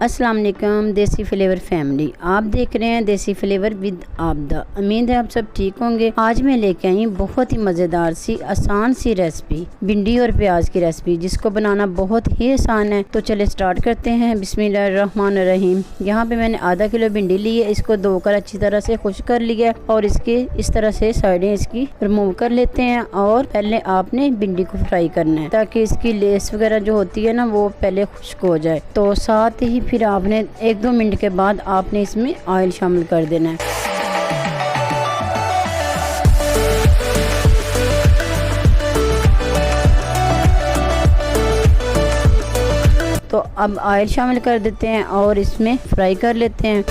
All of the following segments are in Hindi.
अस्सलाम वालेकुम देसी फ्लेवर फैमिली, आप देख रहे हैं देसी फ्लेवर विद आपदा। उम्मीद है आप सब ठीक होंगे। आज मैं लेके आई बहुत ही मज़ेदार सी आसान सी रेसिपी, भिंडी और प्याज की रेसिपी, जिसको बनाना बहुत ही आसान है। तो चले स्टार्ट करते हैं। बिस्मिल्लाहिर्रहमानिर्रहीम। यहाँ पे मैंने आधा किलो भिंडी ली है। इसको धोकर अच्छी तरह से खुश कर लिया और इसके इस तरह से साइडें इसकी रिमूव कर लेते हैं। और पहले आपने भिंडी को फ्राई करना है ताकि इसकी लेस वगैरह जो होती है ना वो पहले खुश्क हो जाए। तो साथ ही फिर आपने 1-2 मिनट के बाद आपने इसमें ऑयल शामिल कर देना है। तो अब ऑयल शामिल कर देते हैं और इसमें फ्राई कर लेते हैं।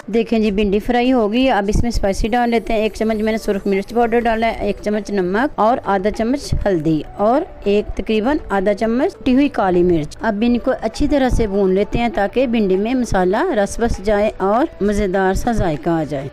देखें जी, भिंडी फ्राई होगी। अब इसमें स्पाइसी डाल लेते हैं। 1 चम्मच मैंने सुरख मिर्च पाउडर डाला है, 1 चम्मच नमक और आधा चम्मच हल्दी और तकरीबन आधा चम्मच कटी हुई काली मिर्च। अब इनको अच्छी तरह से भून लेते हैं ताकि भिंडी में मसाला रस बस जाए और मज़ेदार सा जायका आ जाए।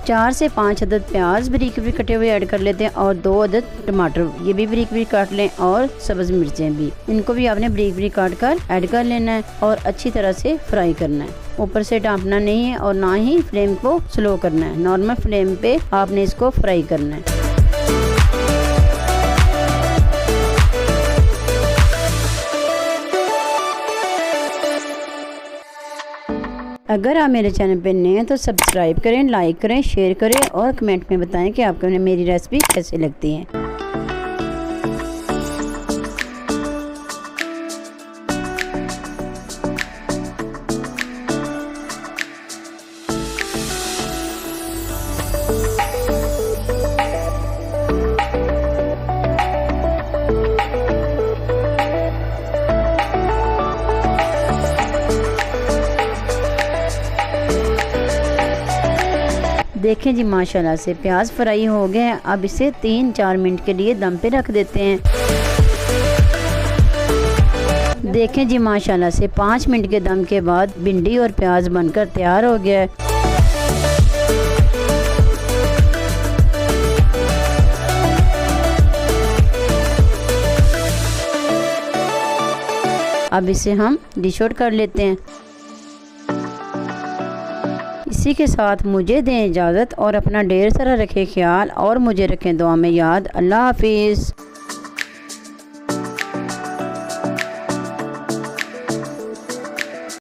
चार से 5 अदद प्याज बारीक बारीक कटे हुए ऐड कर लेते हैं और 2 अदद टमाटर, ये भी बारीक बारीक काट लें, और सब्ज मिर्चें भी, इनको भी आपने बारीक बारीक काट कर ऐड कर लेना है और अच्छी तरह से फ्राई करना है। ऊपर से ढांपना नहीं है और ना ही फ्लेम को स्लो करना है। नॉर्मल फ्लेम पे आपने इसको फ्राई करना है। अगर आप मेरे चैनल पे नए हैं तो सब्सक्राइब करें, लाइक करें, शेयर करें और कमेंट में बताएं कि आपको मेरी रेसिपी कैसी लगती है। देखें जी, माशाल्लाह से प्याज फ्राई हो गए हैं। अब इसे 3-4 मिनट के लिए दम पे रख देते हैं। देखें जी, माशाल्लाह से 5 मिनट के दम के बाद भिंडी और प्याज बनकर तैयार हो गया है। अब इसे हम डिश आउट कर लेते हैं। इसी के साथ मुझे दें इजाज़त और अपना ढेर सारा रखें ख्याल और मुझे रखें दुआ में याद। अल्लाह हाफिज़।